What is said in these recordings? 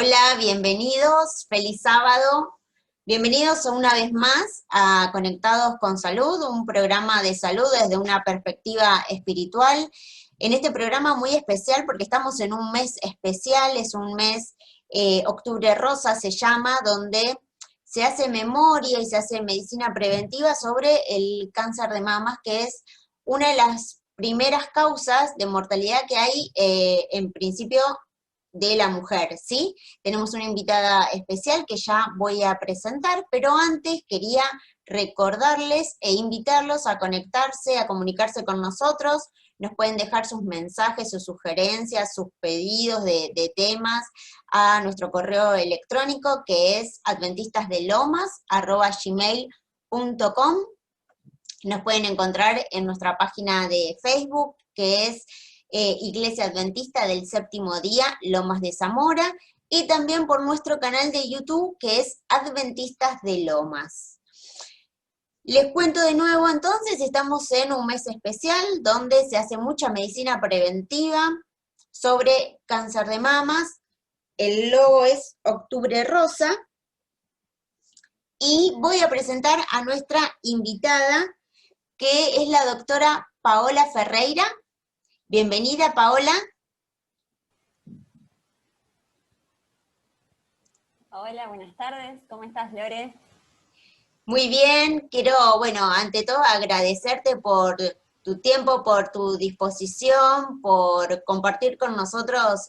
Hola, bienvenidos, feliz sábado. Bienvenidos una vez más a Conectados con Salud, un programa de salud desde una perspectiva espiritual. En este programa muy especial porque estamos en un mes especial, es un mes, Octubre Rosa se llama, donde se hace memoria y se hace medicina preventiva sobre el cáncer de mamas, que es una de las primeras causas de mortalidad que hay en principio de la mujer, ¿sí? Tenemos una invitada especial que ya voy a presentar, pero antes quería recordarles e invitarlos a conectarse, a comunicarse con nosotros. Nos pueden dejar sus mensajes, sus sugerencias, sus pedidos de temas a nuestro correo electrónico que es adventistasdelomas@gmail.com. Nos pueden encontrar en nuestra página de Facebook, que es Iglesia Adventista del Séptimo Día, Lomas de Zamora, y también por nuestro canal de YouTube, que es Adventistas de Lomas. Les cuento de nuevo entonces, estamos en un mes especial donde se hace mucha medicina preventiva sobre cáncer de mamas. El logo es Octubre Rosa. Y voy a presentar a nuestra invitada, que es la doctora Paola Ferreira. Bienvenida, Paola. Hola, buenas tardes. ¿Cómo estás, Lore? Muy bien, quiero, bueno, ante todo agradecerte por tu tiempo, por tu disposición, por compartir con nosotros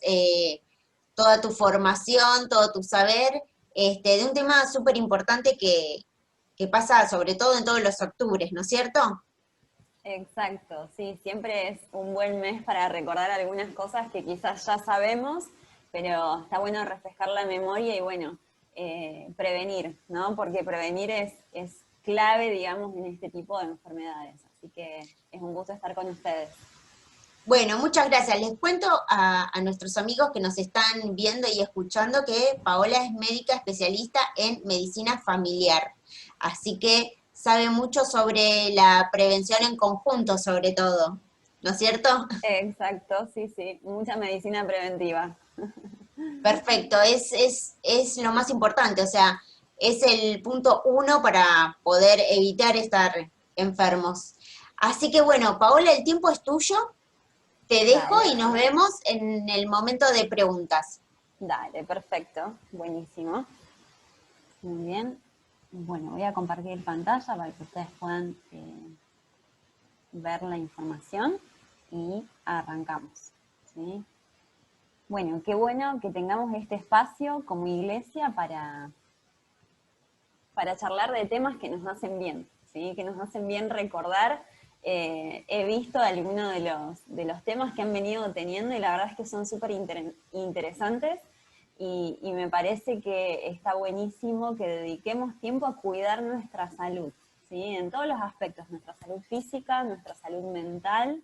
toda tu formación, todo tu saber, de un tema súper importante que pasa sobre todo en todos los octubres, ¿no es cierto? Exacto, sí, siempre es un buen mes para recordar algunas cosas que quizás ya sabemos, pero está bueno refrescar la memoria y bueno, prevenir, ¿no? Porque prevenir es clave, digamos, en este tipo de enfermedades. Así que es un gusto estar con ustedes. Bueno, muchas gracias. Les cuento a nuestros amigos que nos están viendo y escuchando que Paola es médica especialista en medicina familiar. Así que sabe mucho sobre la prevención en conjunto, sobre todo. ¿No es cierto? Exacto, sí, sí, mucha medicina preventiva. Perfecto, es lo más importante, o sea, es el punto uno para poder evitar estar enfermos. Así que bueno, Paola, el tiempo es tuyo. Te dejo Dale, y nos vemos en el momento de preguntas. dale, perfecto, buenísimo. Muy bien. Bueno, voy a compartir pantalla para que ustedes puedan ver la información y arrancamos, ¿sí? Bueno, qué bueno que tengamos este espacio como iglesia para charlar de temas que nos hacen bien, ¿sí? Que nos hacen bien recordar. He visto algunos de los temas que han venido teniendo y la verdad es que son súper interesantes y me parece que está buenísimo que dediquemos tiempo a cuidar nuestra salud, ¿sí? En todos los aspectos, nuestra salud física, nuestra salud mental,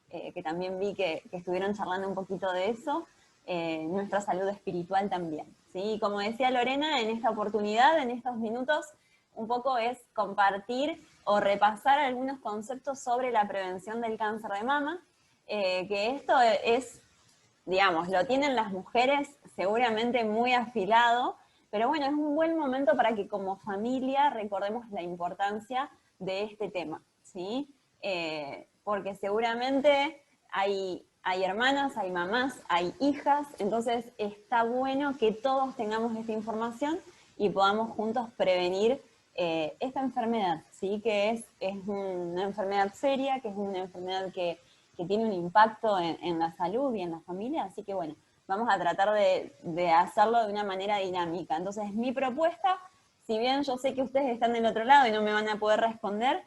que también vi que estuvieron charlando un poquito de eso, nuestra salud espiritual también, ¿sí? Y como decía Lorena, en esta oportunidad, en estos minutos, un poco es compartir o repasar algunos conceptos sobre la prevención del cáncer de mama, que esto es, digamos, lo tienen las mujeres seguramente muy afilado, pero bueno, es un buen momento para que como familia recordemos la importancia de este tema, ¿sí? Porque seguramente hay hermanas, hay mamás, hay hijas, entonces está bueno que todos tengamos esta información y podamos juntos prevenir esta enfermedad, ¿sí? Que es una enfermedad seria, que es una enfermedad que tiene un impacto en la salud y en la familia, así que bueno, vamos a tratar de hacerlo de una manera dinámica. Entonces, mi propuesta, si bien yo sé que ustedes están del otro lado y no me van a poder responder,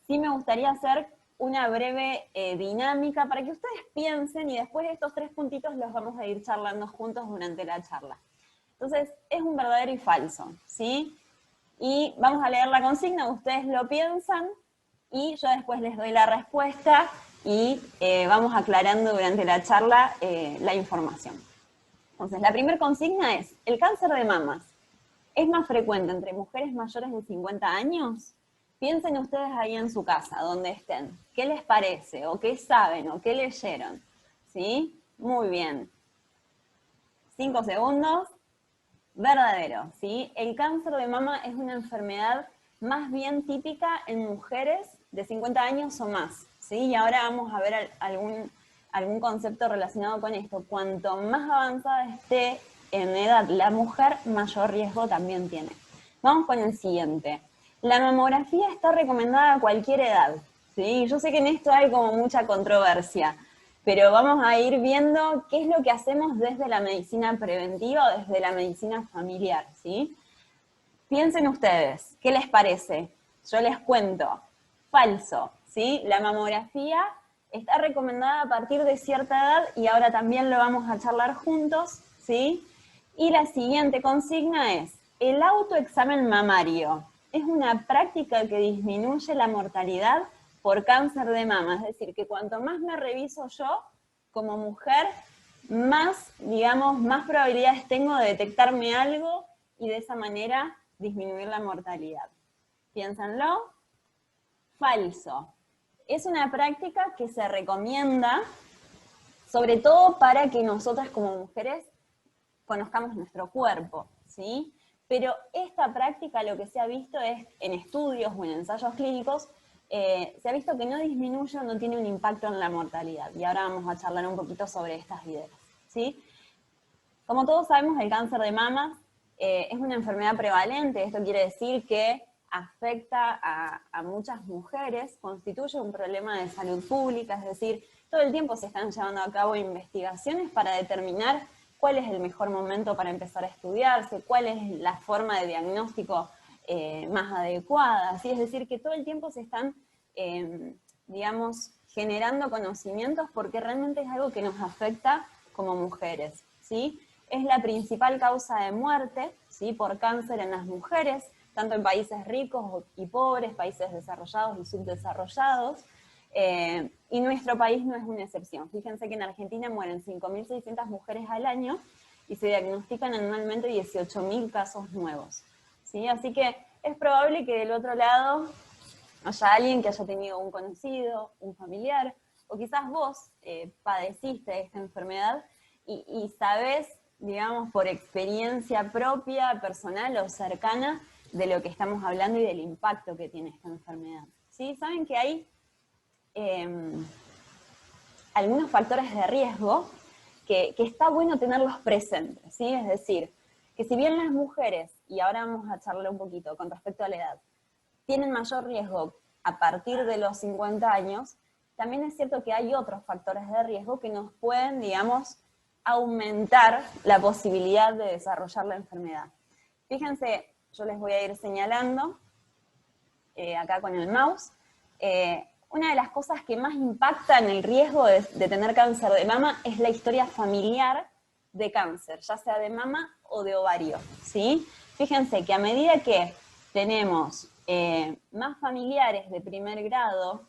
sí me gustaría hacer una breve dinámica para que ustedes piensen y después estos 3 puntitos los vamos a ir charlando juntos durante la charla. Entonces, es un verdadero y falso, ¿sí? Y vamos a leer la consigna, ustedes lo piensan y yo después les doy la respuesta y vamos aclarando durante la charla la información. Entonces, la primera consigna es, ¿el cáncer de mamas es más frecuente entre mujeres mayores de 50 años? Piensen ustedes ahí en su casa, donde estén. ¿Qué les parece? ¿O qué saben? ¿O qué leyeron? ¿Sí? Muy bien. 5 segundos. verdadero, ¿sí? El cáncer de mama es una enfermedad más bien típica en mujeres de 50 años o más, ¿sí? Y ahora vamos a ver algún concepto relacionado con esto. Cuanto más avanzada esté en edad la mujer, mayor riesgo también tiene. Vamos con el siguiente. La mamografía está recomendada a cualquier edad, ¿sí? Yo sé que en esto hay como mucha controversia, pero vamos a ir viendo qué es lo que hacemos desde la medicina preventiva o desde la medicina familiar, ¿sí? Piensen ustedes, ¿qué les parece? Yo les cuento, falso, ¿sí? La mamografía está recomendada a partir de cierta edad y ahora también lo vamos a charlar juntos, ¿sí? Y la siguiente consigna es, el autoexamen mamario es una práctica que disminuye la mortalidad por cáncer de mama, es decir, que cuanto más me reviso yo como mujer, más, digamos, más probabilidades tengo de detectarme algo y de esa manera disminuir la mortalidad. Piénsenlo. Falso. Es una práctica que se recomienda, sobre todo para que nosotras como mujeres conozcamos nuestro cuerpo, ¿sí? Pero esta práctica lo que se ha visto es, en estudios o en ensayos clínicos, se ha visto que no disminuye o no tiene un impacto en la mortalidad. Y ahora vamos a charlar un poquito sobre estas ideas, ¿sí? Como todos sabemos, el cáncer de mama es una enfermedad prevalente. Esto quiere decir que afecta a muchas mujeres, constituye un problema de salud pública, es decir, todo el tiempo se están llevando a cabo investigaciones para determinar cuál es el mejor momento para empezar a estudiarse, cuál es la forma de diagnóstico más adecuada, ¿sí? Es decir, que todo el tiempo se están, digamos, generando conocimientos porque realmente es algo que nos afecta como mujeres, ¿sí? Es la principal causa de muerte, ¿sí?, por cáncer en las mujeres, tanto en países ricos y pobres, países desarrollados y subdesarrollados, y nuestro país no es una excepción. Fíjense que en Argentina mueren 5.600 mujeres al año y se diagnostican anualmente 18.000 casos nuevos, ¿sí? Así que es probable que del otro lado haya alguien que haya tenido un conocido, un familiar, o quizás vos padeciste esta enfermedad y sabés, digamos, por experiencia propia, personal o cercana, de lo que estamos hablando y del impacto que tiene esta enfermedad, ¿sí? Saben que hay algunos factores de riesgo que está bueno tenerlos presentes, ¿sí? Es decir, que si bien las mujeres, y ahora vamos a charlar un poquito con respecto a la edad, tienen mayor riesgo a partir de los 50 años, también es cierto que hay otros factores de riesgo que nos pueden, digamos, aumentar la posibilidad de desarrollar la enfermedad. Fíjense, yo les voy a ir señalando, acá con el mouse, una de las cosas que más impacta en el riesgo de tener cáncer de mama es la historia familiar de cáncer, ya sea de mama o de ovario, ¿sí? Fíjense que a medida que tenemos más familiares de primer grado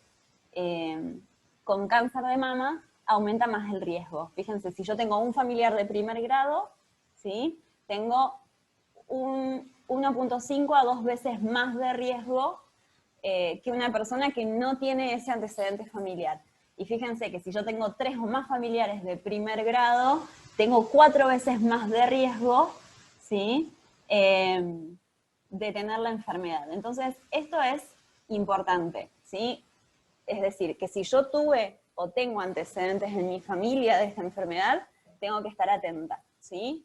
con cáncer de mama, aumenta más el riesgo. Fíjense, si yo tengo un familiar de primer grado, ¿sí?, tengo un 1.5 a 2 veces más de riesgo que una persona que no tiene ese antecedente familiar. Y fíjense que si yo tengo 3 o más familiares de primer grado, tengo 4 veces más de riesgo, ¿sí?, de tener la enfermedad. Entonces, esto es importante, ¿sí? Es decir, que si yo tuve o tengo antecedentes en mi familia de esta enfermedad, tengo que estar atenta, ¿sí?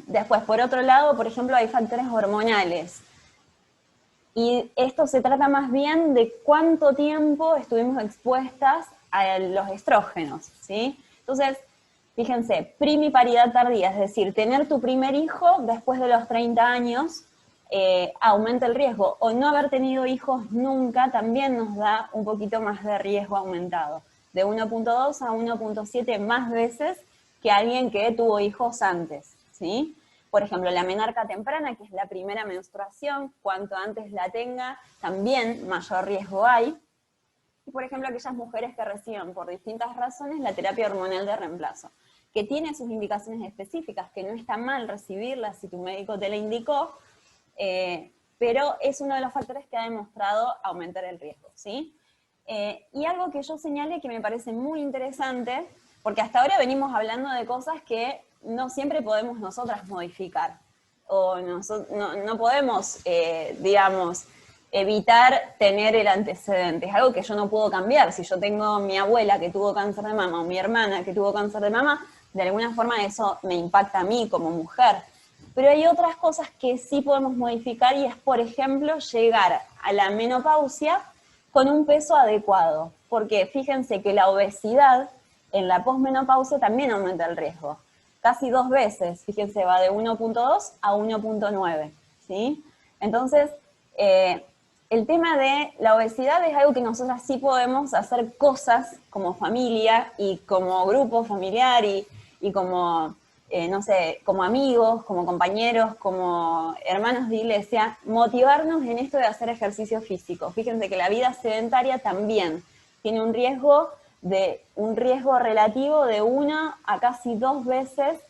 Después, por otro lado, por ejemplo, hay factores hormonales. Y esto se trata más bien de cuánto tiempo estuvimos expuestas a los estrógenos, ¿sí? Entonces, fíjense, primiparidad tardía, es decir, tener tu primer hijo después de los 30 años aumenta el riesgo, o no haber tenido hijos nunca también nos da un poquito más de riesgo aumentado, de 1.2 a 1.7 más veces que alguien que tuvo hijos antes, ¿sí? Por ejemplo, la menarca temprana, que es la primera menstruación, cuanto antes la tenga, también mayor riesgo hay. Y por ejemplo, aquellas mujeres que reciban por distintas razones la terapia hormonal de reemplazo, que tiene sus indicaciones específicas, que no está mal recibirla si tu médico te la indicó, pero es uno de los factores que ha demostrado aumentar el riesgo, ¿sí? Y algo que yo señalé que me parece muy interesante, porque hasta ahora venimos hablando de cosas que no siempre podemos nosotras modificar, o no podemos, digamos, evitar tener el antecedente. Es algo que yo no puedo cambiar. Si yo tengo mi abuela que tuvo cáncer de mama o mi hermana que tuvo cáncer de mama, de alguna forma eso me impacta a mí como mujer. Pero hay otras cosas que sí podemos modificar y es, por ejemplo, llegar a la menopausia con un peso adecuado. Porque fíjense que la obesidad en la posmenopausia también aumenta el riesgo. Casi 2 veces, fíjense, va de 1.2 a 1.9, ¿sí? Entonces, el tema de la obesidad es algo que nosotras sí podemos hacer cosas como familia y como grupo familiar y como, no sé, como amigos, como compañeros, como hermanos de iglesia, motivarnos en esto de hacer ejercicio físico. Fíjense que la vida sedentaria también tiene un riesgo relativo de 1 a casi 2 veces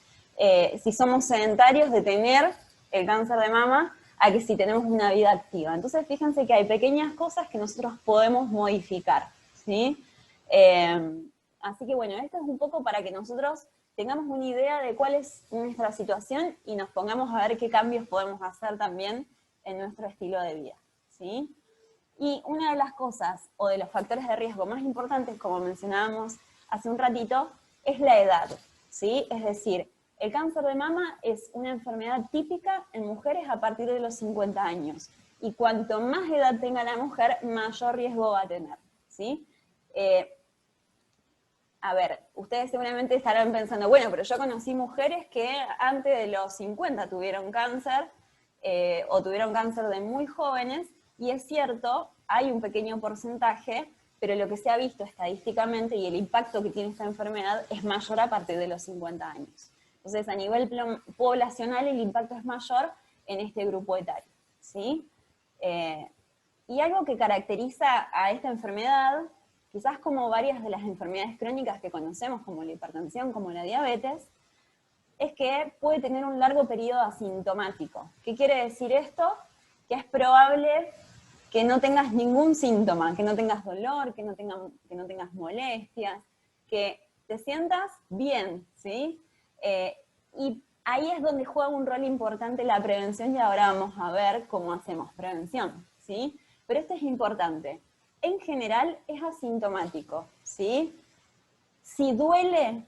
si somos sedentarios de tener el cáncer de mama a que si tenemos una vida activa. Entonces, fíjense que hay pequeñas cosas que nosotros podemos modificar, ¿sí? Así que bueno, esto es un poco para que nosotros tengamos una idea de cuál es nuestra situación y nos pongamos a ver qué cambios podemos hacer también en nuestro estilo de vida, ¿sí? Y una de las cosas, o de los factores de riesgo más importantes, como mencionábamos hace un ratito, es la edad, ¿sí? Es decir, el cáncer de mama es una enfermedad típica en mujeres a partir de los 50 años. Y cuanto más edad tenga la mujer, mayor riesgo va a tener, ¿sí? A ver, ustedes seguramente estarán pensando, bueno, pero yo conocí mujeres que antes de los 50 tuvieron cáncer, o tuvieron cáncer de muy jóvenes, y es cierto, hay un pequeño porcentaje, pero lo que se ha visto estadísticamente y el impacto que tiene esta enfermedad es mayor a partir de los 50 años. Entonces, a nivel poblacional, el impacto es mayor en este grupo etario, ¿sí? Y algo que caracteriza a esta enfermedad, quizás como varias de las enfermedades crónicas que conocemos, como la hipertensión, como la diabetes, es que puede tener un largo periodo asintomático. ¿Qué quiere decir esto? Que es probable que no tengas ningún síntoma, que no tengas dolor, que no tengas molestias, que te sientas bien, ¿sí? Y ahí es donde juega un rol importante la prevención y ahora vamos a ver cómo hacemos prevención, ¿sí? Pero esto es importante. En general es asintomático, ¿sí? Si duele,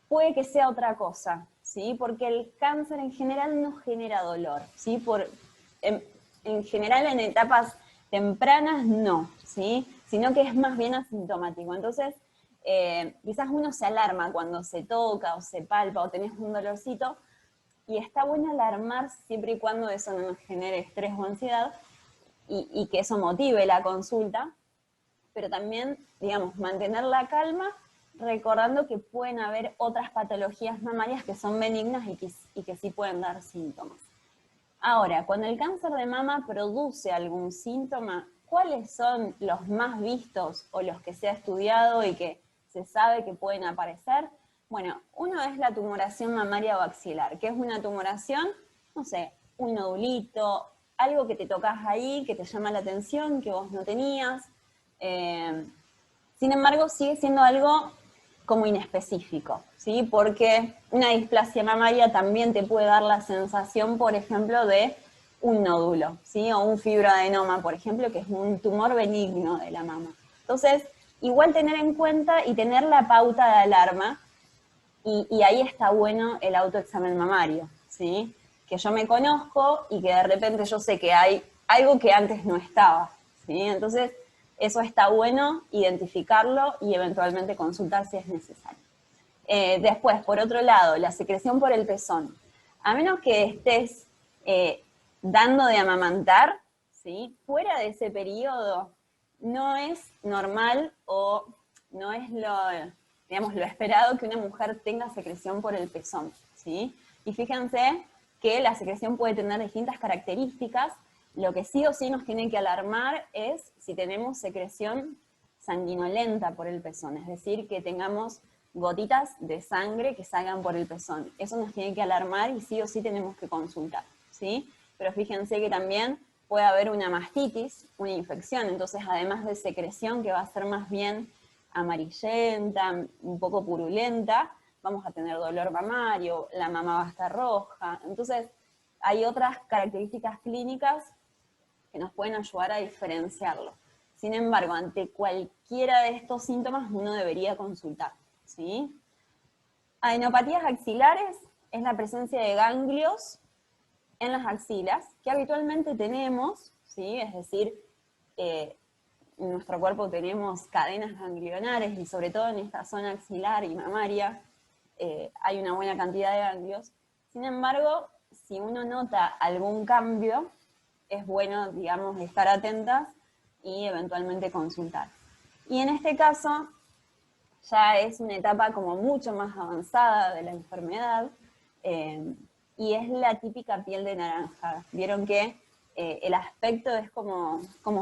puede que sea otra cosa, ¿sí? Porque el cáncer en general no genera dolor, ¿sí? En general en etapas tempranas no, ¿sí? Sino que es más bien asintomático. Entonces, quizás uno se alarma cuando se toca o se palpa o tenés un dolorcito, y está bueno alarmarse siempre y cuando eso no nos genere estrés o ansiedad, y que eso motive la consulta, pero también, digamos, mantener la calma, recordando que pueden haber otras patologías mamarias que son benignas y que sí pueden dar síntomas. Ahora, cuando el cáncer de mama produce algún síntoma, ¿cuáles son los más vistos o los que se ha estudiado y que se sabe que pueden aparecer? Bueno, uno es la tumoración mamaria o axilar, que es una tumoración, no sé, un nodulito, algo que te tocas ahí, que te llama la atención, que vos no tenías. Sin embargo, sigue siendo algo como inespecífico, ¿sí? Porque una displasia mamaria también te puede dar la sensación, por ejemplo, de un nódulo, ¿sí? O un fibroadenoma, por ejemplo, que es un tumor benigno de la mama. Entonces, igual tener en cuenta y tener la pauta de alarma, y ahí está bueno el autoexamen mamario, ¿sí? Que yo me conozco y que de repente yo sé que hay algo que antes no estaba, ¿sí? Entonces, eso está bueno, identificarlo y eventualmente consultar si es necesario. Después, por otro lado, la secreción por el pezón. A menos que estés dando de amamantar, ¿sí? Fuera de ese periodo, no es normal o no es digamos, lo esperado que una mujer tenga secreción por el pezón, ¿sí? Y fíjense que la secreción puede tener distintas características. Lo que sí o sí nos tiene que alarmar es si tenemos secreción sanguinolenta por el pezón, es decir, que tengamos gotitas de sangre que salgan por el pezón. Eso nos tiene que alarmar y sí o sí tenemos que consultar, ¿sí? Pero fíjense que también puede haber una mastitis, una infección, entonces además de secreción que va a ser más bien amarillenta, un poco purulenta, vamos a tener dolor mamario, la mama va a estar roja. Entonces, hay otras características clínicas que nos pueden ayudar a diferenciarlo. Sin embargo, ante cualquiera de estos síntomas uno debería consultar, ¿sí? Adenopatías axilares es la presencia de ganglios en las axilas que habitualmente tenemos, ¿sí? Es decir, en nuestro cuerpo tenemos cadenas ganglionares y sobre todo en esta zona axilar y mamaria hay una buena cantidad de ganglios. Sin embargo, si uno nota algún cambio, es bueno, digamos, estar atentas y eventualmente consultar. Y en este caso, ya es una etapa como mucho más avanzada de la enfermedad, y es la típica piel de naranja. Vieron que el aspecto es como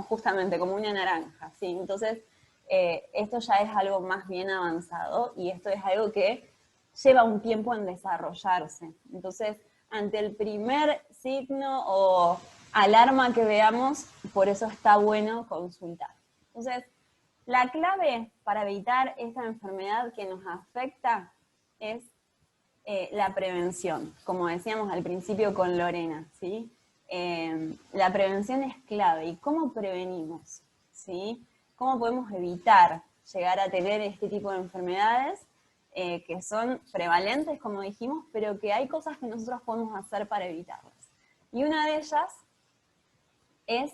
justamente como una naranja, ¿sí? Entonces, esto ya es algo más bien avanzado, y esto es algo que lleva un tiempo en desarrollarse. Entonces, ante el primer signo o alarma que veamos, por eso está bueno consultar. Entonces, la clave para evitar esta enfermedad que nos afecta es la prevención, como decíamos al principio con Lorena, ¿sí? La prevención es clave. ¿Y cómo prevenimos? ¿Sí? ¿Cómo podemos evitar llegar a tener este tipo de enfermedades que son prevalentes, como dijimos, pero que hay cosas que nosotros podemos hacer para evitarlas? Y una de ellas es,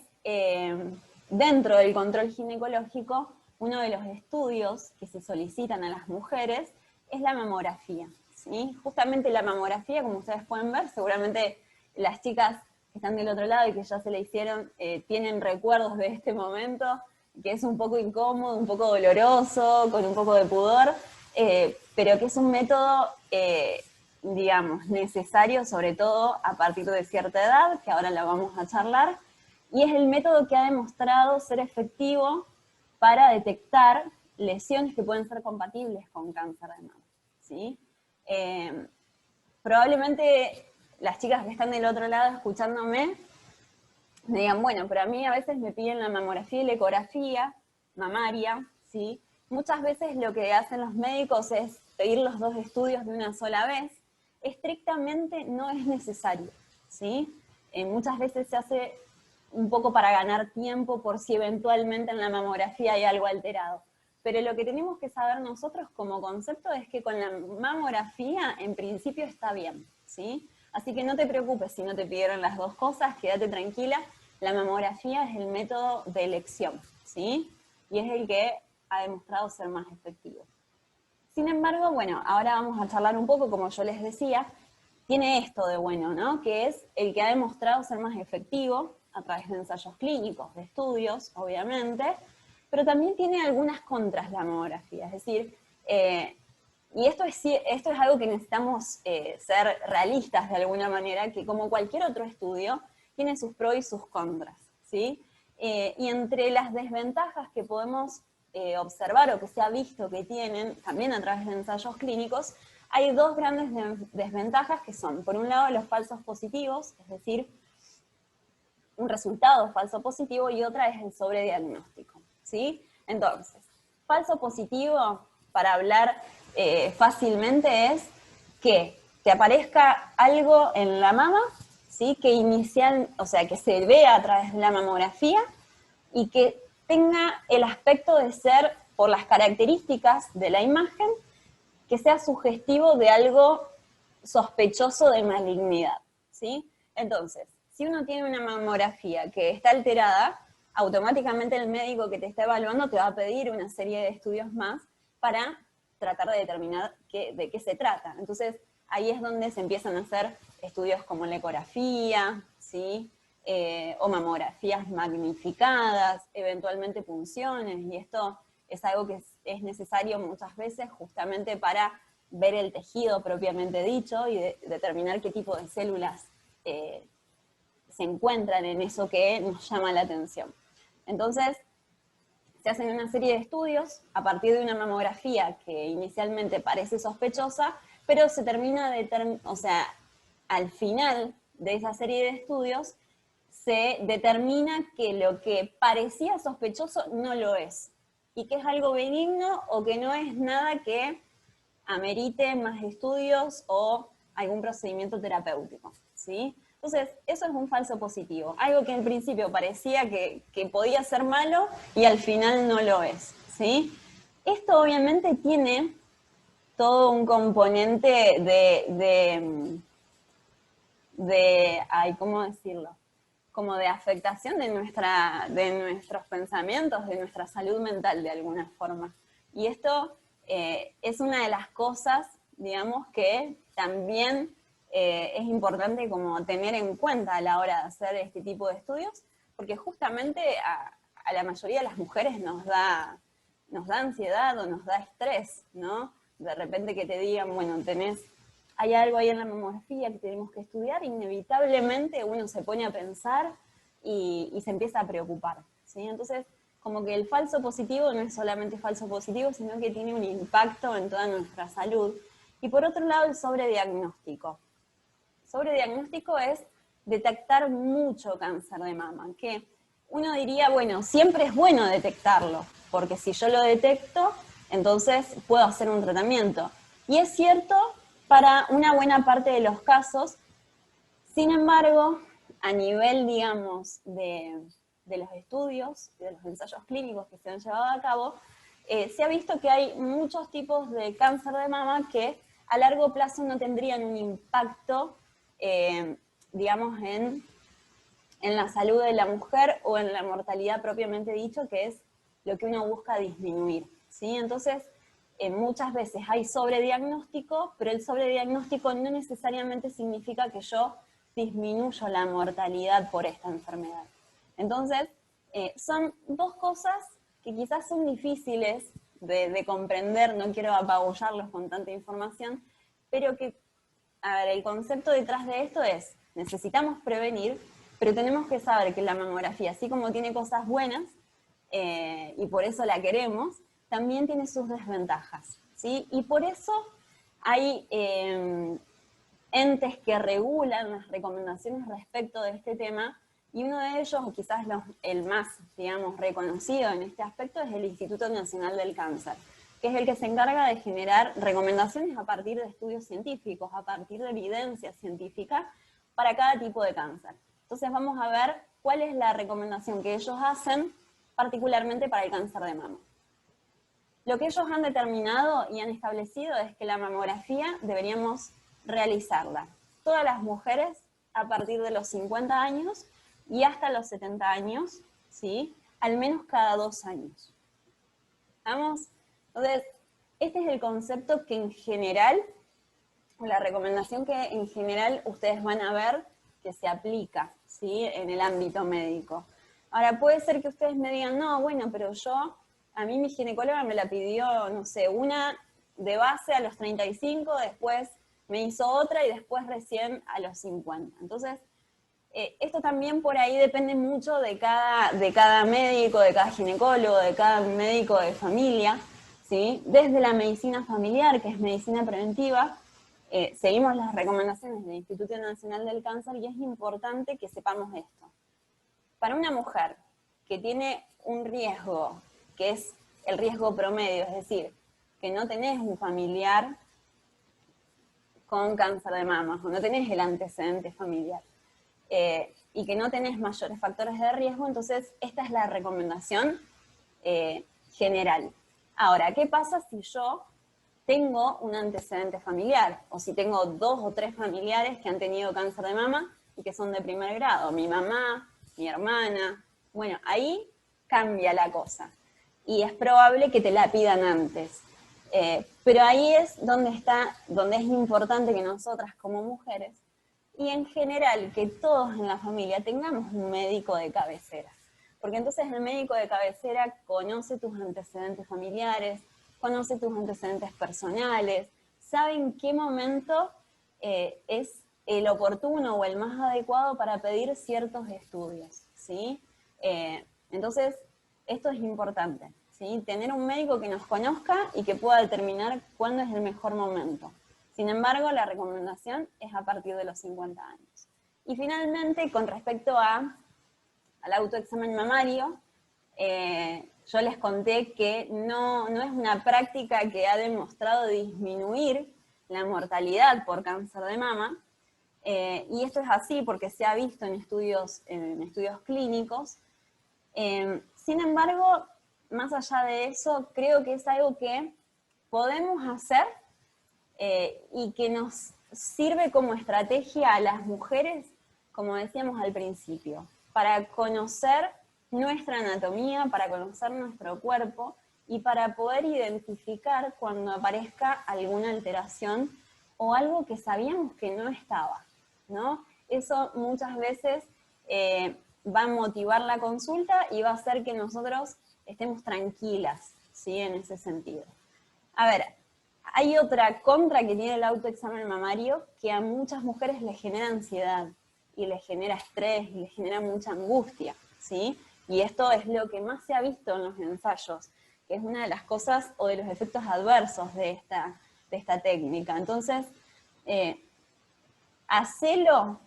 dentro del control ginecológico, uno de los estudios que se solicitan a las mujeres es la mamografía, ¿sí? Justamente la mamografía, como ustedes pueden ver, seguramente las chicas que están del otro lado y que ya se la hicieron tienen recuerdos de este momento, que es un poco incómodo, un poco doloroso, con un poco de pudor, pero que es un método, digamos, necesario, sobre todo a partir de cierta edad, que ahora la vamos a charlar, y es el método que ha demostrado ser efectivo para detectar lesiones que pueden ser compatibles con cáncer de mama, ¿sí? Probablemente las chicas que están del otro lado escuchándome me digan, bueno, pero a mí a veces me piden la mamografía y la ecografía mamaria, ¿sí? Muchas veces lo que hacen los médicos es pedir los dos estudios de una sola vez. Estrictamente no es necesario, ¿sí? Muchas veces se hace un poco para ganar tiempo por si eventualmente en la mamografía hay algo alterado. Pero lo que tenemos que saber nosotros como concepto es que con la mamografía en principio está bien, ¿sí? Así que no te preocupes si no te pidieron las dos cosas, quédate tranquila. La mamografía es el método de elección, ¿sí? Y es el que ha demostrado ser más efectivo. Sin embargo, bueno, ahora vamos a charlar un poco, como yo les decía, tiene esto de bueno, ¿no? Que es el que ha demostrado ser más efectivo a través de ensayos clínicos, de estudios, obviamente, pero también tiene algunas contras la mamografía, es decir, y esto es algo que necesitamos ser realistas de alguna manera, que como cualquier otro estudio, tiene sus pros y sus contras, ¿sí? Y entre las desventajas que podemos observar o que se ha visto que tienen, también a través de ensayos clínicos, hay dos grandes desventajas que son, por un lado, los falsos positivos, es decir, un resultado falso positivo, y otra es el sobrediagnóstico, ¿sí? Entonces, falso positivo, para hablar fácilmente, es que te aparezca algo en la mama, ¿sí? O sea, que se vea a través de la mamografía y que tenga el aspecto de ser, por las características de la imagen, que sea sugestivo de algo sospechoso de malignidad, ¿sí? Entonces, si uno tiene una mamografía que está alterada, automáticamente el médico que te está evaluando te va a pedir una serie de estudios más para tratar de determinar de qué se trata. Entonces, ahí es donde se empiezan a hacer estudios como la ecografía, ¿sí? O mamografías magnificadas, eventualmente punciones, y esto es algo que es necesario muchas veces justamente para ver el tejido propiamente dicho y determinar qué tipo de células se encuentran en eso que nos llama la atención. Entonces, se hacen una serie de estudios a partir de una mamografía que inicialmente parece sospechosa, pero se termina o sea, al final de esa serie de estudios se determina que lo que parecía sospechoso no lo es, y que es algo benigno o que no es nada que amerite más estudios o algún procedimiento terapéutico, ¿sí? Entonces, eso es un falso positivo, algo que en principio parecía que podía ser malo y al final no lo es, ¿sí? Esto obviamente tiene todo un componente ¿cómo decirlo? Como de afectación de nuestros pensamientos, de nuestra salud mental de alguna forma. Y esto es una de las cosas, digamos, que también es importante como tener en cuenta a la hora de hacer este tipo de estudios, porque justamente a la mayoría de las mujeres nos da ansiedad o nos da estrés, ¿no? De repente que te digan, bueno, hay algo ahí en la mamografía que tenemos que estudiar, inevitablemente uno se pone a pensar y se empieza a preocupar, ¿sí? Entonces, como que el falso positivo no es solamente falso positivo, sino que tiene un impacto en toda nuestra salud. Y por otro lado, el sobrediagnóstico. Sobrediagnóstico es detectar mucho cáncer de mama, que uno diría, bueno, siempre es bueno detectarlo, porque si yo lo detecto, entonces puedo hacer un tratamiento. Y es cierto para una buena parte de los casos. Sin embargo, a nivel, digamos, de los estudios, de los ensayos clínicos que se han llevado a cabo, se ha visto que hay muchos tipos de cáncer de mama que a largo plazo no tendrían un impacto, digamos, en la salud de la mujer o en la mortalidad propiamente dicho, que es lo que uno busca disminuir, ¿sí? Entonces, muchas veces hay sobrediagnóstico, pero el sobrediagnóstico no necesariamente significa que yo disminuyo la mortalidad por esta enfermedad. Entonces, son dos cosas que quizás son difíciles de comprender, no quiero apabullarlos con tanta información, pero que, a ver, el concepto detrás de esto es, necesitamos prevenir, pero tenemos que saber que la mamografía, así como tiene cosas buenas, y por eso la queremos, también tiene sus desventajas, ¿sí? Y por eso hay entes que regulan las recomendaciones respecto de este tema, y uno de ellos, o quizás el más, digamos, reconocido en este aspecto, es el Instituto Nacional del Cáncer, que es el que se encarga de generar recomendaciones a partir de estudios científicos, a partir de evidencia científica, para cada tipo de cáncer. Entonces vamos a ver cuál es la recomendación que ellos hacen, particularmente para el cáncer de mama. Lo que ellos han determinado y han establecido es que la mamografía deberíamos realizarla todas las mujeres a partir de los 50 años y hasta los 70 años, ¿sí? Al menos cada 2 años. ¿Vamos? Entonces, este es el concepto que en general, la recomendación que en general ustedes van a ver que se aplica, ¿sí? En el ámbito médico. Ahora, puede ser que ustedes me digan, no, bueno, pero a mí mi ginecóloga me la pidió, no sé, una de base a los 35, después me hizo otra y después recién a los 50. Entonces, esto también por ahí depende mucho de cada médico, de cada ginecólogo, de cada médico de familia, ¿sí? Desde la medicina familiar, que es medicina preventiva, seguimos las recomendaciones del Instituto Nacional del Cáncer y es importante que sepamos esto. Para una mujer que tiene un riesgo, que es el riesgo promedio, es decir, que no tenés un familiar con cáncer de mama, o no tenés el antecedente familiar, y que no tenés mayores factores de riesgo, entonces esta es la recomendación general. Ahora, ¿qué pasa si yo tengo un antecedente familiar? O si tengo 2 o 3 familiares que han tenido cáncer de mama y que son de primer grado, mi mamá, mi hermana. Bueno, ahí cambia la cosa. Y es probable que te la pidan antes. Pero ahí es donde es importante que nosotras como mujeres, y en general que todos en la familia tengamos un médico de cabecera. Porque entonces el médico de cabecera conoce tus antecedentes familiares, conoce tus antecedentes personales, sabe en qué momento es el oportuno o el más adecuado para pedir ciertos estudios, ¿sí? Entonces, esto es importante, ¿sí? Tener un médico que nos conozca y que pueda determinar cuándo es el mejor momento. Sin embargo, la recomendación es a partir de los 50 años. Y finalmente, con respecto al autoexamen mamario, yo les conté que no es una práctica que ha demostrado disminuir la mortalidad por cáncer de mama, y esto es así porque se ha visto en estudios clínicos. Sin embargo, más allá de eso, creo que es algo que podemos hacer y que nos sirve como estrategia a las mujeres, como decíamos al principio, para conocer nuestra anatomía, para conocer nuestro cuerpo y para poder identificar cuando aparezca alguna alteración o algo que sabíamos que no estaba, ¿no? Eso muchas veces va a motivar la consulta y va a hacer que nosotros estemos tranquilas, ¿sí? En ese sentido. A ver, hay otra contra que tiene el autoexamen mamario que a muchas mujeres les genera ansiedad y les genera estrés y les genera mucha angustia, ¿sí? Y esto es lo que más se ha visto en los ensayos, que es una de las cosas o de los efectos adversos de esta técnica. Entonces, hacelo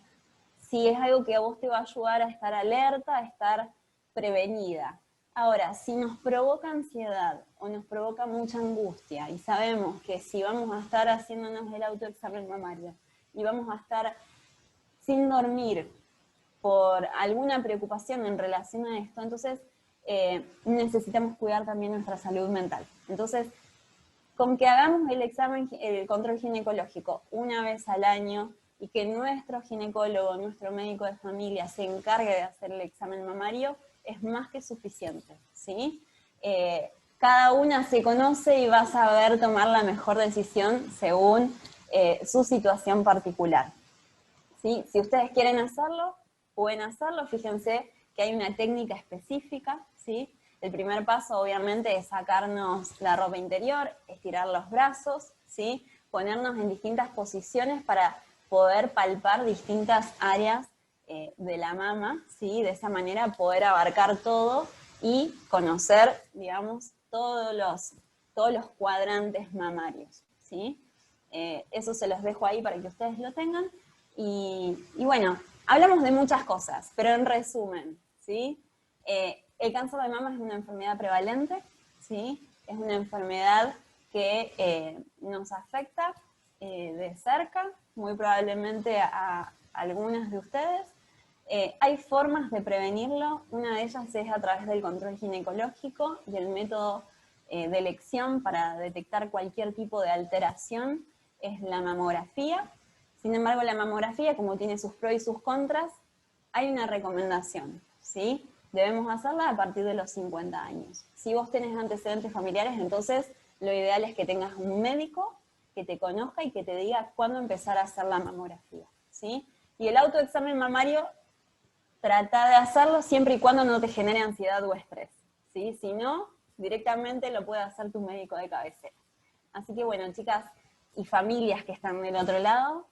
si es algo que a vos te va a ayudar a estar alerta, a estar prevenida. Ahora, si nos provoca ansiedad o nos provoca mucha angustia y sabemos que si vamos a estar haciéndonos el autoexamen mamario y vamos a estar sin dormir por alguna preocupación en relación a esto, entonces necesitamos cuidar también nuestra salud mental. Entonces, con que hagamos el control ginecológico una vez al año y que nuestro ginecólogo, nuestro médico de familia se encargue de hacer el examen mamario, es más que suficiente, ¿sí? Cada una se conoce y va a saber tomar la mejor decisión según su situación particular, ¿sí? Si ustedes quieren hacerlo, pueden hacerlo. Fíjense que hay una técnica específica, ¿sí? El primer paso, obviamente, es sacarnos la ropa interior, estirar los brazos, ¿sí? Ponernos en distintas posiciones para poder palpar distintas áreas de la mama, ¿sí? De esa manera poder abarcar todo y conocer, digamos, todos los cuadrantes mamarios, ¿sí? Eso se los dejo ahí para que ustedes lo tengan. Y bueno, hablamos de muchas cosas, pero en resumen, ¿sí? El cáncer de mama es una enfermedad prevalente, ¿sí? Es una enfermedad que nos afecta de cerca, muy probablemente a algunas de ustedes. Hay formas de prevenirlo, una de ellas es a través del control ginecológico y el método de elección para detectar cualquier tipo de alteración es la mamografía. Sin embargo, la mamografía, como tiene sus pros y sus contras, hay una recomendación, ¿sí? Debemos hacerla a partir de los 50 años. Si vos tenés antecedentes familiares, entonces lo ideal es que tengas un médico que te conozca y que te diga cuándo empezar a hacer la mamografía, ¿sí? Y el autoexamen mamario, trata de hacerlo siempre y cuando no te genere ansiedad o estrés, ¿sí? Si no, directamente lo puede hacer tu médico de cabecera. Así que bueno, chicas y familias que están del otro lado,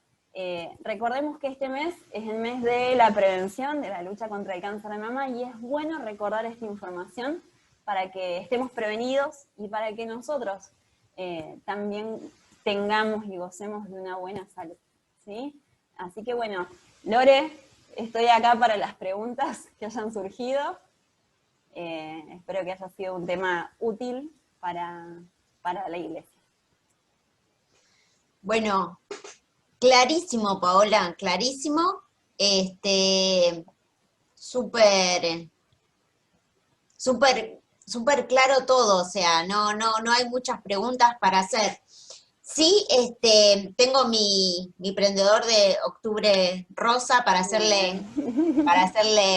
recordemos que este mes es el mes de la prevención, de la lucha contra el cáncer de mama, y es bueno recordar esta información para que estemos prevenidos y para que nosotros también tengamos y gocemos de una buena salud, ¿sí? Así que bueno, Lore, estoy acá para las preguntas que hayan surgido. Espero que haya sido un tema útil para la iglesia. Bueno, clarísimo, Paola, clarísimo. Súper, súper claro todo, o sea, no hay muchas preguntas para hacer. Sí, tengo mi prendedor de octubre rosa para hacerle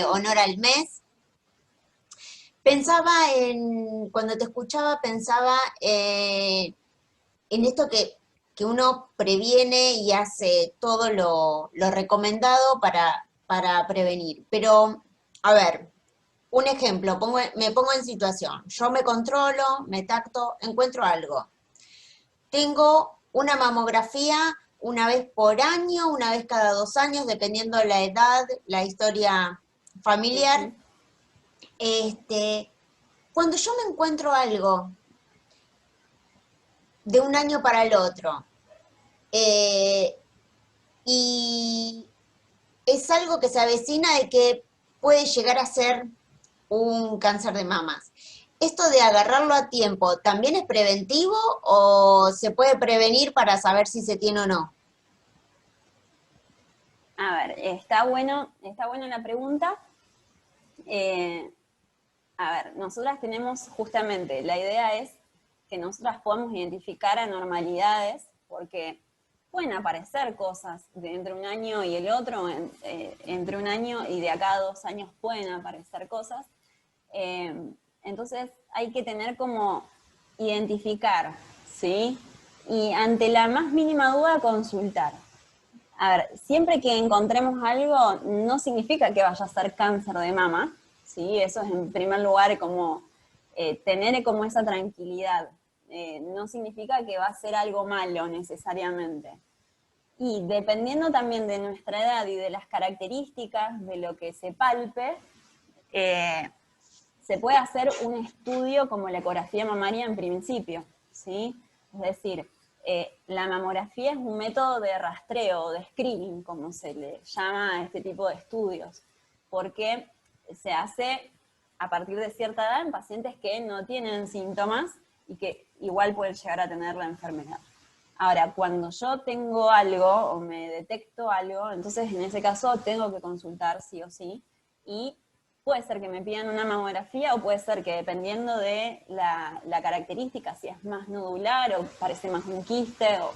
honor al mes. Pensaba cuando te escuchaba, pensaba en esto que uno previene y hace todo lo recomendado para prevenir. Pero, a ver, un ejemplo, me pongo en situación. Yo me controlo, me tacto, encuentro algo. Tengo una mamografía una vez por año, una vez cada 2 años, dependiendo de la edad, la historia familiar. Cuando yo me encuentro algo de un año para el otro, y es algo que se avecina de que puede llegar a ser un cáncer de mamas. ¿Esto de agarrarlo a tiempo también es preventivo o se puede prevenir para saber si se tiene o no? A ver, está bueno la pregunta. A ver, nosotras tenemos justamente, la idea es que nosotras podamos identificar anormalidades, porque pueden aparecer cosas de entre un año y el otro, entre un año y de acá a 2 años pueden aparecer cosas. Entonces hay que tener como identificar, ¿sí? Y ante la más mínima duda consultar. A ver, siempre que encontremos algo, no significa que vaya a ser cáncer de mama, ¿sí? Eso es en primer lugar como tener como esa tranquilidad. No significa que va a ser algo malo necesariamente. Y dependiendo también de nuestra edad y de las características de lo que se palpe, se puede hacer un estudio como la ecografía mamaria en principio, ¿sí? Es decir, la mamografía es un método de rastreo, de screening, como se le llama a este tipo de estudios, porque se hace a partir de cierta edad en pacientes que no tienen síntomas y que igual pueden llegar a tener la enfermedad. Ahora, cuando yo tengo algo o me detecto algo, entonces en ese caso tengo que consultar sí o sí, y puede ser que me pidan una mamografía o puede ser que dependiendo de la característica, si es más nodular o parece más un quiste o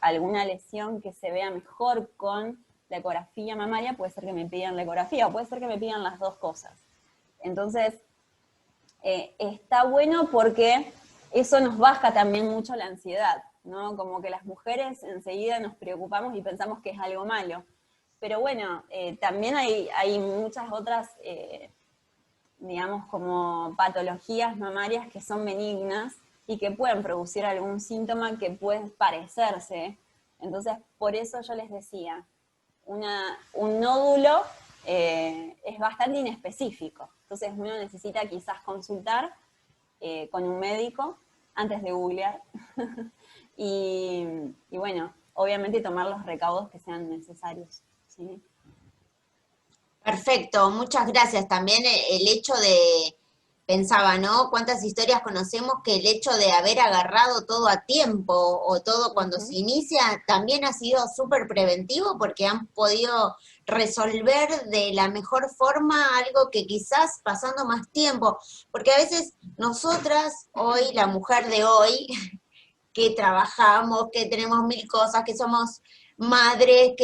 alguna lesión que se vea mejor con la ecografía mamaria, puede ser que me pidan la ecografía o puede ser que me pidan las dos cosas. Entonces, está bueno porque eso nos baja también mucho la ansiedad, ¿no? Como que las mujeres enseguida nos preocupamos y pensamos que es algo malo. Pero bueno, también hay muchas otras, digamos, como patologías mamarias que son benignas y que pueden producir algún síntoma que puede parecerse. Entonces, por eso yo les decía, un nódulo es bastante inespecífico. Entonces uno necesita quizás consultar con un médico antes de googlear. y bueno, obviamente tomar los recaudos que sean necesarios. ¿Sí? Perfecto, muchas gracias. También el hecho de, pensaba, ¿no? ¿Cuántas historias conocemos que el hecho de haber agarrado todo a tiempo o todo cuando se inicia también ha sido súper preventivo porque han podido resolver de la mejor forma algo que quizás pasando más tiempo, porque a veces nosotras, hoy, la mujer de hoy, que trabajamos, que tenemos mil cosas, que somos madres,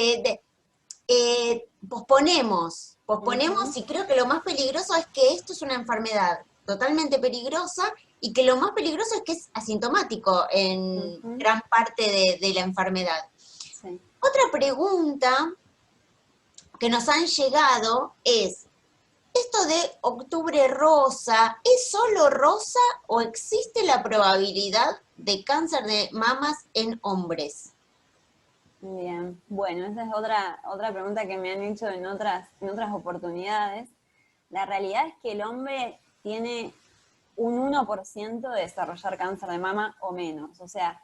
posponemos y creo que lo más peligroso es que esto es una enfermedad totalmente peligrosa y que lo más peligroso es que es asintomático en gran parte de la enfermedad. Sí. Otra pregunta que nos han llegado es, ¿esto de octubre rosa es solo rosa o existe la probabilidad de cáncer de mamas en hombres? Bien, bueno, esa es otra pregunta que me han hecho en otras oportunidades. La realidad es que el hombre tiene un 1% de desarrollar cáncer de mama o menos, o sea,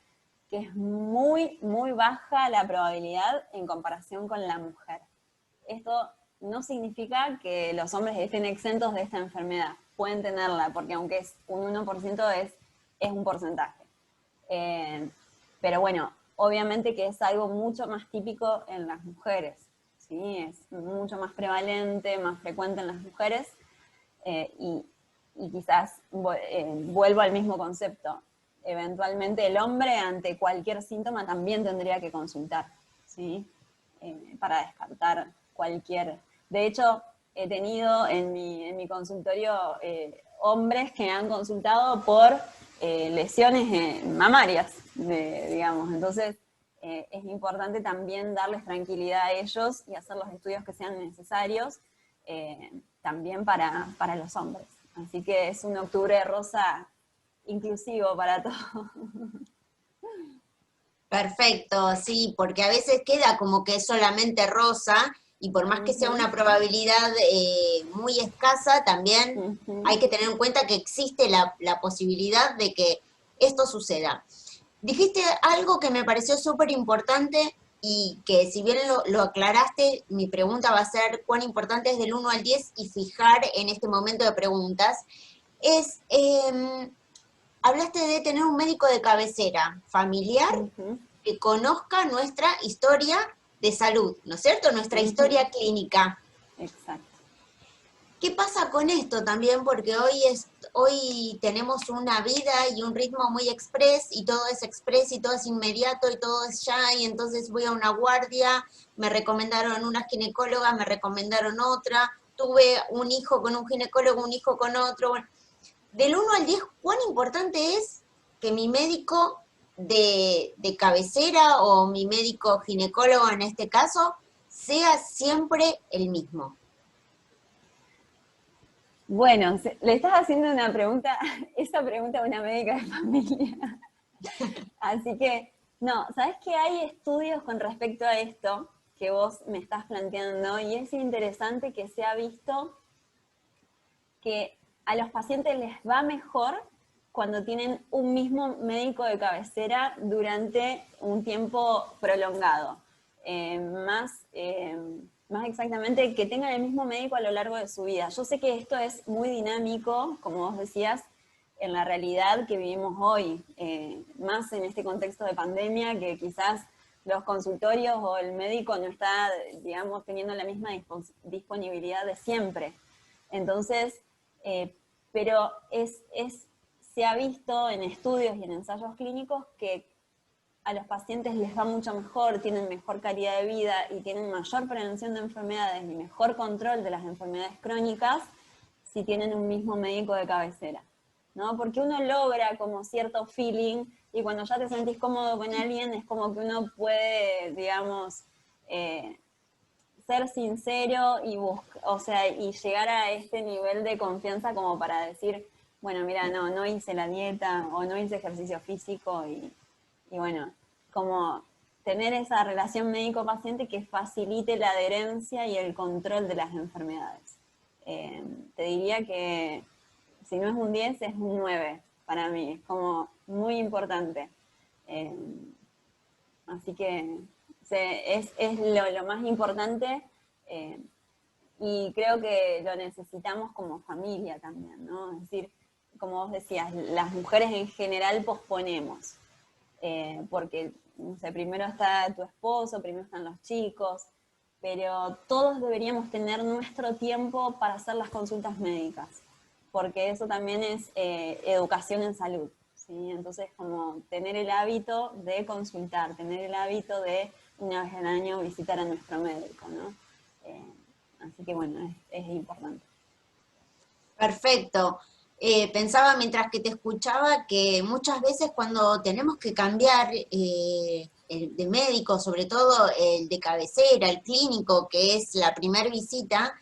que es muy, muy baja la probabilidad en comparación con la mujer. Esto no significa que los hombres estén exentos de esta enfermedad, pueden tenerla, porque aunque es un 1% es un porcentaje. Pero bueno, obviamente que es algo mucho más típico en las mujeres, ¿sí? Es mucho más prevalente, más frecuente en las mujeres, y quizás vuelvo al mismo concepto. Eventualmente el hombre ante cualquier síntoma también tendría que consultar, ¿sí? Para descartar cualquier... De hecho, he tenido en mi consultorio hombres que han consultado por lesiones mamarias, digamos. Entonces, es importante también darles tranquilidad a ellos y hacer los estudios que sean necesarios también para los hombres. Así que es un octubre rosa inclusivo para todos. Perfecto, sí, porque a veces queda como que es solamente rosa y por más que sea una probabilidad muy escasa, también hay que tener en cuenta que existe la posibilidad de que esto suceda. Dijiste algo que me pareció súper importante y que si bien lo aclaraste, mi pregunta va a ser cuán importante es del 1 al 10 y fijar en este momento de preguntas, es... hablaste de tener un médico de cabecera familiar que conozca nuestra historia de salud, ¿no es cierto? Nuestra historia clínica. Exacto. ¿Qué pasa con esto también? Porque hoy tenemos una vida y un ritmo muy express, y todo es express y todo es inmediato y todo es ya, y entonces voy a una guardia, me recomendaron una ginecóloga, me recomendaron otra, tuve un hijo con un ginecólogo, un hijo con otro. Bueno, del 1 al 10, ¿cuán importante es que mi médico de cabecera o mi médico ginecólogo en este caso sea siempre el mismo? Bueno, le estás haciendo una pregunta, esa pregunta a una médica de familia. Así que, no, ¿sabes que hay estudios con respecto a esto que vos me estás planteando? Y es interesante que se ha visto que a los pacientes les va mejor cuando tienen un mismo médico de cabecera durante un tiempo prolongado. Más exactamente, que tengan el mismo médico a lo largo de su vida. Yo sé que esto es muy dinámico, como vos decías, en la realidad que vivimos hoy, más en este contexto de pandemia, que quizás los consultorios o el médico no está, digamos, teniendo la misma disponibilidad de siempre. Entonces, pero se ha visto en estudios y en ensayos clínicos que a los pacientes les va mucho mejor, tienen mejor calidad de vida y tienen mayor prevención de enfermedades y mejor control de las enfermedades crónicas si tienen un mismo médico de cabecera, ¿no? Porque uno logra como cierto feeling y cuando ya te sentís cómodo con alguien es como que uno puede, digamos, ser sincero y y llegar a este nivel de confianza como para decir, bueno, mira, no hice la dieta o no hice ejercicio físico y bueno, como tener esa relación médico-paciente que facilite la adherencia y el control de las enfermedades. Te diría que si no es un 10, es un 9 para mí, es como muy importante. Así que es lo más importante y creo que lo necesitamos como familia también, ¿no? Es decir, como vos decías, las mujeres en general posponemos, porque, no sé, primero está tu esposo, primero están los chicos, pero todos deberíamos tener nuestro tiempo para hacer las consultas médicas, porque eso también es educación en salud. ¿Sí? Entonces, como tener el hábito de consultar, tener el hábito de una vez al año visitar a nuestro médico, ¿no? Así que bueno, es importante. Perfecto. Pensaba mientras que te escuchaba que muchas veces cuando tenemos que cambiar el de médico, sobre todo el de cabecera, el clínico, que es la primera visita,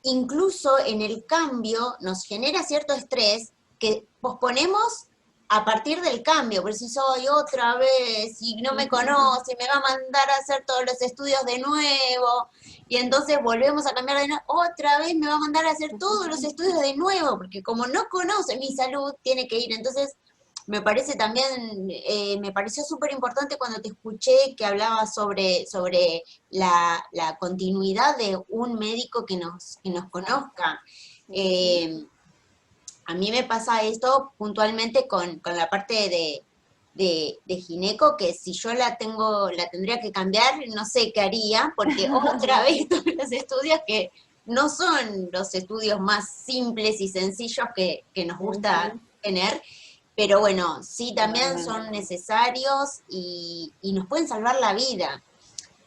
incluso en el cambio nos genera cierto estrés que posponemos a partir del cambio, por si soy otra vez y no me conoce, me va a mandar a hacer todos los estudios de nuevo, y entonces volvemos a cambiar de nuevo, otra vez me va a mandar a hacer todos los estudios de nuevo, porque como no conoce mi salud, tiene que ir. Entonces, me parece también, me pareció súper importante cuando te escuché que hablabas sobre la continuidad de un médico que nos conozca. A mí me pasa esto puntualmente con la parte de gineco, que si yo la tendría que cambiar, no sé qué haría, porque otra vez todos los estudios que no son los estudios más simples y sencillos que nos gusta tener, pero bueno, sí también son necesarios y nos pueden salvar la vida.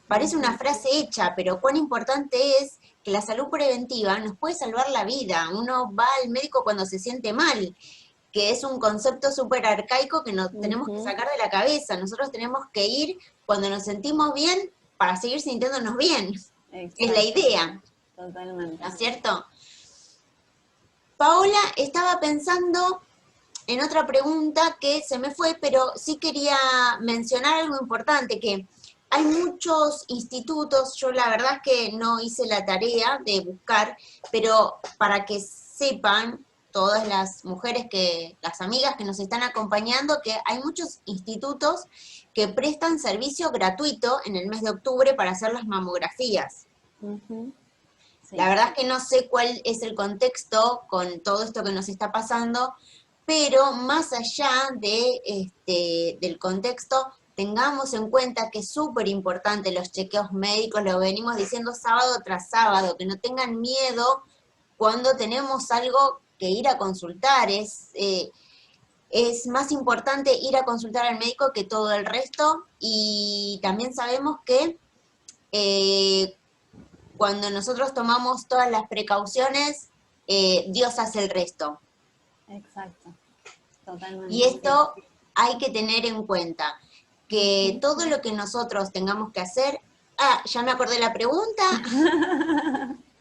Parece una frase hecha, pero cuán importante es que la salud preventiva nos puede salvar la vida. Uno va al médico cuando se siente mal, que es un concepto súper arcaico que nos tenemos que sacar de la cabeza. Nosotros tenemos que ir cuando nos sentimos bien para seguir sintiéndonos bien. Exacto. Es la idea. Totalmente. ¿No es cierto? Paola, estaba pensando en otra pregunta que se me fue, pero sí quería mencionar algo importante, que hay muchos institutos, yo la verdad es que no hice la tarea de buscar, pero para que sepan todas las mujeres, las amigas que nos están acompañando, que hay muchos institutos que prestan servicio gratuito en el mes de octubre para hacer las mamografías. Sí. La verdad es que no sé cuál es el contexto con todo esto que nos está pasando, pero más allá del contexto, tengamos en cuenta que es súper importante los chequeos médicos, lo venimos diciendo sábado tras sábado, que no tengan miedo cuando tenemos algo que ir a consultar. Es más importante ir a consultar al médico que todo el resto, y también sabemos que cuando nosotros tomamos todas las precauciones, Dios hace el resto. Exacto, totalmente. Y esto hay que tener en cuenta, que todo lo que nosotros tengamos que hacer, ya me acordé la pregunta,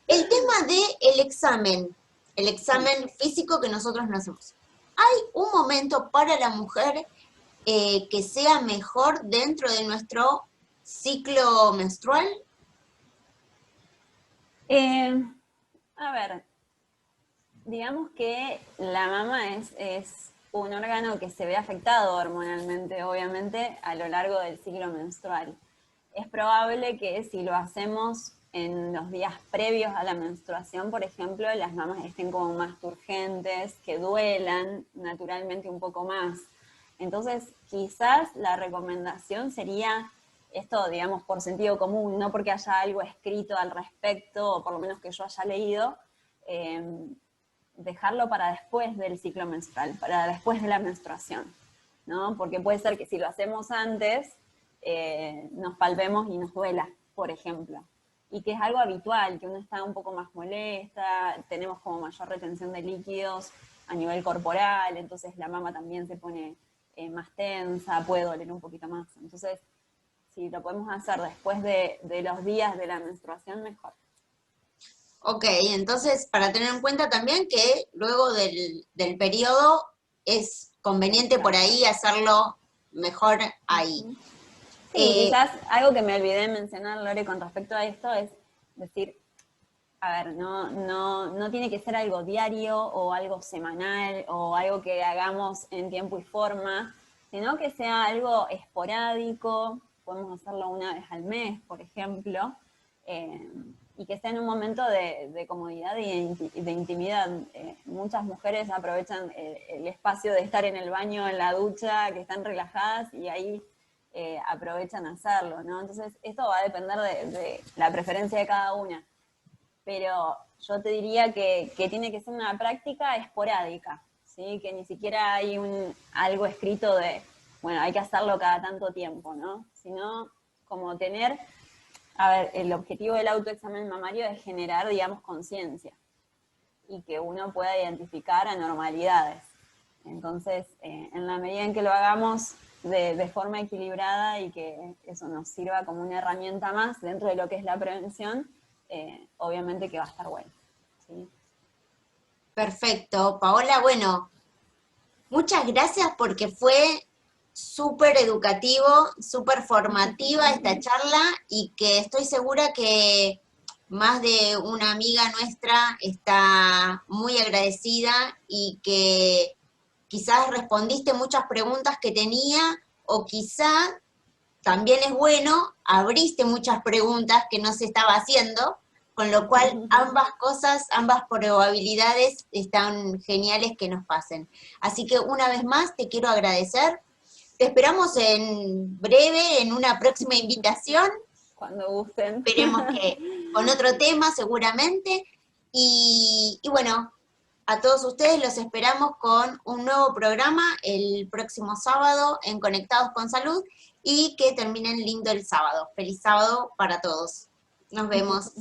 el tema del examen, el examen físico que nosotros nos hacemos. ¿Hay un momento para la mujer que sea mejor dentro de nuestro ciclo menstrual? A ver, digamos que la mama es un órgano que se ve afectado hormonalmente, obviamente, a lo largo del ciclo menstrual. Es probable que si lo hacemos en los días previos a la menstruación, por ejemplo, las mamas estén como más turgentes, que duelan naturalmente un poco más. Entonces, quizás la recomendación sería esto, digamos, por sentido común, no porque haya algo escrito al respecto, o por lo menos que yo haya leído, dejarlo para después del ciclo menstrual, para después de la menstruación, ¿no? Porque puede ser que si lo hacemos antes, nos palpemos y nos duela, por ejemplo. Y que es algo habitual, que uno está un poco más molesta, tenemos como mayor retención de líquidos a nivel corporal, entonces la mama también se pone más tensa, puede doler un poquito más. Entonces, si lo podemos hacer después de los días de la menstruación, mejor. Ok, entonces para tener en cuenta también que luego del periodo es conveniente por ahí hacerlo mejor ahí. Sí, quizás algo que me olvidé de mencionar, Lore, con respecto a esto es decir, a ver, no tiene que ser algo diario o algo semanal o algo que hagamos en tiempo y forma, sino que sea algo esporádico, podemos hacerlo una vez al mes, por ejemplo, y que sea en un momento de comodidad y de intimidad. Muchas mujeres aprovechan el espacio de estar en el baño, en la ducha, que están relajadas y ahí aprovechan hacerlo, ¿no? Entonces, esto va a depender de la preferencia de cada una. Pero yo te diría que tiene que ser una práctica esporádica, ¿sí? Que ni siquiera hay algo escrito de, bueno, hay que hacerlo cada tanto tiempo, ¿no? Sino como tener, a ver, el objetivo del autoexamen mamario es generar, digamos, conciencia y que uno pueda identificar anormalidades. Entonces, en la medida en que lo hagamos de forma equilibrada y que eso nos sirva como una herramienta más dentro de lo que es la prevención, obviamente que va a estar bueno, ¿sí? Perfecto, Paola, bueno, muchas gracias porque fue súper educativo, súper formativa esta charla, y que estoy segura que más de una amiga nuestra está muy agradecida, y que quizás respondiste muchas preguntas que tenía, o quizá también es bueno, abriste muchas preguntas que no se estaba haciendo, con lo cual ambas cosas, ambas probabilidades están geniales que nos pasen. Así que una vez más te quiero agradecer. Te esperamos en breve, en una próxima invitación. Cuando gusten. Esperemos que con otro tema seguramente. Y bueno, a todos ustedes los esperamos con un nuevo programa el próximo sábado en Conectados con Salud, y que terminen lindo el sábado. Feliz sábado para todos. Nos vemos.